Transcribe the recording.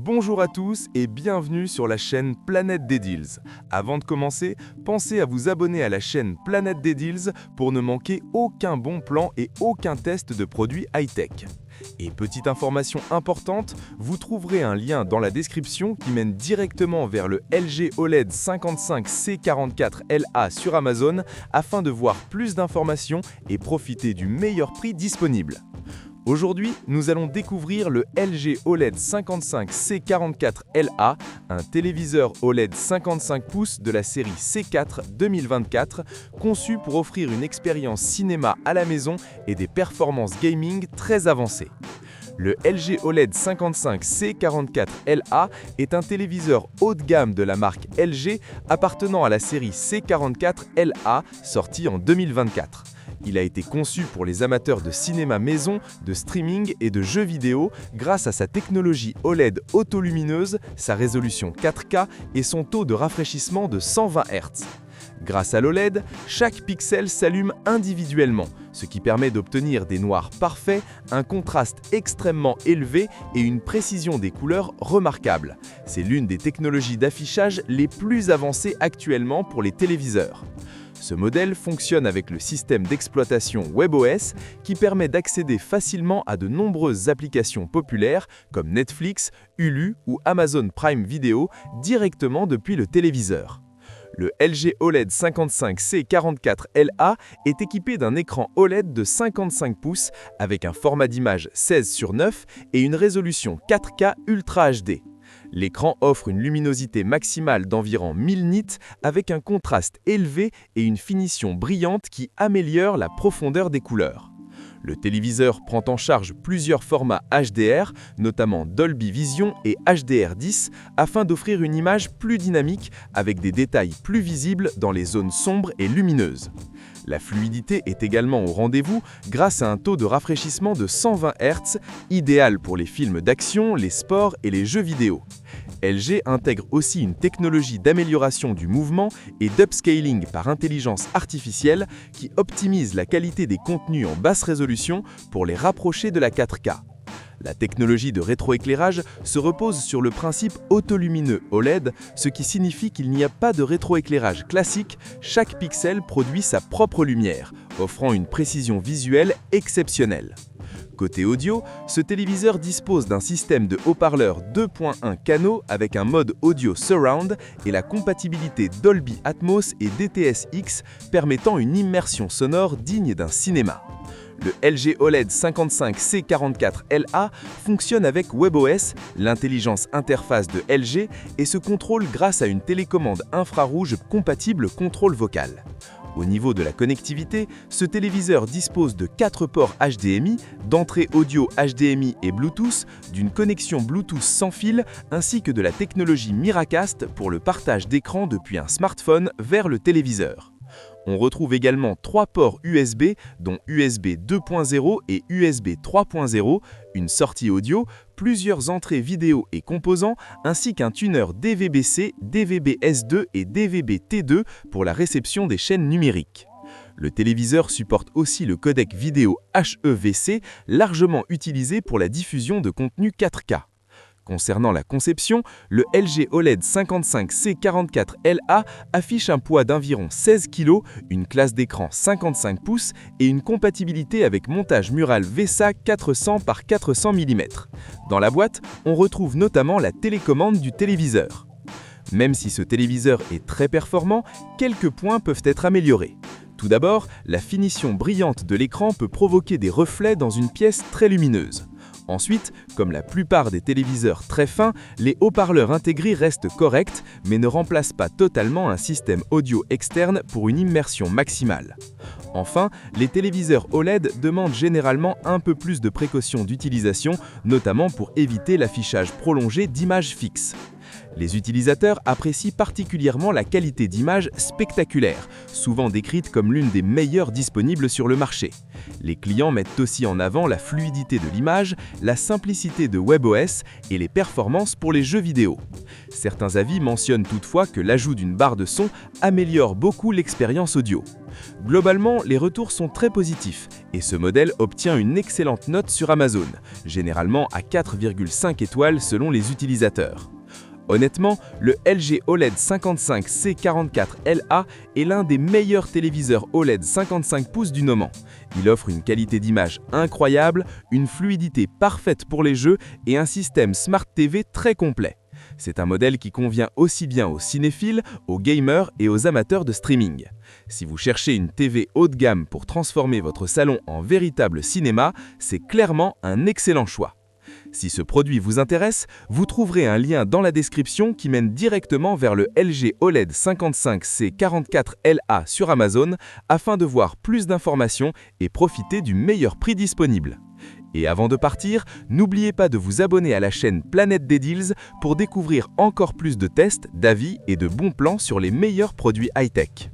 Bonjour à tous et bienvenue sur la chaîne Planète des Deals. Avant de commencer, pensez à vous abonner à la chaîne Planète des Deals pour ne manquer aucun bon plan et aucun test de produits high-tech. Et petite information importante, vous trouverez un lien dans la description qui mène directement vers le LG OLED 55C44LA sur Amazon afin de voir plus d'informations et profiter du meilleur prix disponible. Aujourd'hui, nous allons découvrir le LG OLED 55C44LA, un téléviseur OLED 55 pouces de la série C4 2024, conçu pour offrir une expérience cinéma à la maison et des performances gaming très avancées. Le LG OLED 55C44LA est un téléviseur haut de gamme de la marque LG appartenant à la série C44LA sortie en 2024. Il a été conçu pour les amateurs de cinéma maison, de streaming et de jeux vidéo grâce à sa technologie OLED autolumineuse, sa résolution 4K et son taux de rafraîchissement de 120 Hz. Grâce à l'OLED, chaque pixel s'allume individuellement, ce qui permet d'obtenir des noirs parfaits, un contraste extrêmement élevé et une précision des couleurs remarquable. C'est l'une des technologies d'affichage les plus avancées actuellement pour les téléviseurs. Ce modèle fonctionne avec le système d'exploitation WebOS qui permet d'accéder facilement à de nombreuses applications populaires comme Netflix, Hulu ou Amazon Prime Video directement depuis le téléviseur. Le LG OLED 55C44LA est équipé d'un écran OLED de 55 pouces avec un format d'image 16:9 et une résolution 4K Ultra HD. L'écran offre une luminosité maximale d'environ 1000 nits avec un contraste élevé et une finition brillante qui améliore la profondeur des couleurs. Le téléviseur prend en charge plusieurs formats HDR, notamment Dolby Vision et HDR10, afin d'offrir une image plus dynamique avec des détails plus visibles dans les zones sombres et lumineuses. La fluidité est également au rendez-vous grâce à un taux de rafraîchissement de 120 Hz, idéal pour les films d'action, les sports et les jeux vidéo. LG intègre aussi une technologie d'amélioration du mouvement et d'upscaling par intelligence artificielle qui optimise la qualité des contenus en basse résolution pour les rapprocher de la 4K. La technologie de rétroéclairage se repose sur le principe autolumineux OLED, ce qui signifie qu'il n'y a pas de rétroéclairage classique, chaque pixel produit sa propre lumière, offrant une précision visuelle exceptionnelle. Côté audio, ce téléviseur dispose d'un système de haut-parleurs 2.1 canaux avec un mode audio surround et la compatibilité Dolby Atmos et DTS-X permettant une immersion sonore digne d'un cinéma. Le LG OLED 55C44LA fonctionne avec WebOS, l'intelligence interface de LG, et se contrôle grâce à une télécommande infrarouge compatible contrôle vocal. Au niveau de la connectivité, ce téléviseur dispose de 4 ports HDMI, d'entrée audio HDMI et Bluetooth, d'une connexion Bluetooth sans fil ainsi que de la technologie Miracast pour le partage d'écran depuis un smartphone vers le téléviseur. On retrouve également 3 ports USB, dont USB 2.0 et USB 3.0, une sortie audio, plusieurs entrées vidéo et composants, ainsi qu'un tuner DVB-C, DVB-S2 et DVB-T2 pour la réception des chaînes numériques. Le téléviseur supporte aussi le codec vidéo HEVC, largement utilisé pour la diffusion de contenu 4K. Concernant la conception, le LG OLED 55C44LA affiche un poids d'environ 16 kg, une classe d'écran 55 pouces et une compatibilité avec montage mural VESA 400 par 400 mm. Dans la boîte, on retrouve notamment la télécommande du téléviseur. Même si ce téléviseur est très performant, quelques points peuvent être améliorés. Tout d'abord, la finition brillante de l'écran peut provoquer des reflets dans une pièce très lumineuse. Ensuite, comme la plupart des téléviseurs très fins, les haut-parleurs intégrés restent corrects, mais ne remplacent pas totalement un système audio externe pour une immersion maximale. Enfin, les téléviseurs OLED demandent généralement un peu plus de précautions d'utilisation, notamment pour éviter l'affichage prolongé d'images fixes. Les utilisateurs apprécient particulièrement la qualité d'image spectaculaire, souvent décrite comme l'une des meilleures disponibles sur le marché. Les clients mettent aussi en avant la fluidité de l'image, la simplicité de WebOS et les performances pour les jeux vidéo. Certains avis mentionnent toutefois que l'ajout d'une barre de son améliore beaucoup l'expérience audio. Globalement, les retours sont très positifs Et ce modèle obtient une excellente note sur Amazon, généralement à 4,5 étoiles selon les utilisateurs. Honnêtement, le LG OLED 55C44LA est l'un des meilleurs téléviseurs OLED 55 pouces du moment. Il offre une qualité d'image incroyable, une fluidité parfaite pour les jeux et un système Smart TV très complet. C'est un modèle qui convient aussi bien aux cinéphiles, aux gamers et aux amateurs de streaming. Si vous cherchez une TV haut de gamme pour transformer votre salon en véritable cinéma, c'est clairement un excellent choix. Si ce produit vous intéresse, vous trouverez un lien dans la description qui mène directement vers le LG OLED 55C44LA sur Amazon afin de voir plus d'informations et profiter du meilleur prix disponible. Et avant de partir, n'oubliez pas de vous abonner à la chaîne Planète des Deals pour découvrir encore plus de tests, d'avis et de bons plans sur les meilleurs produits high-tech.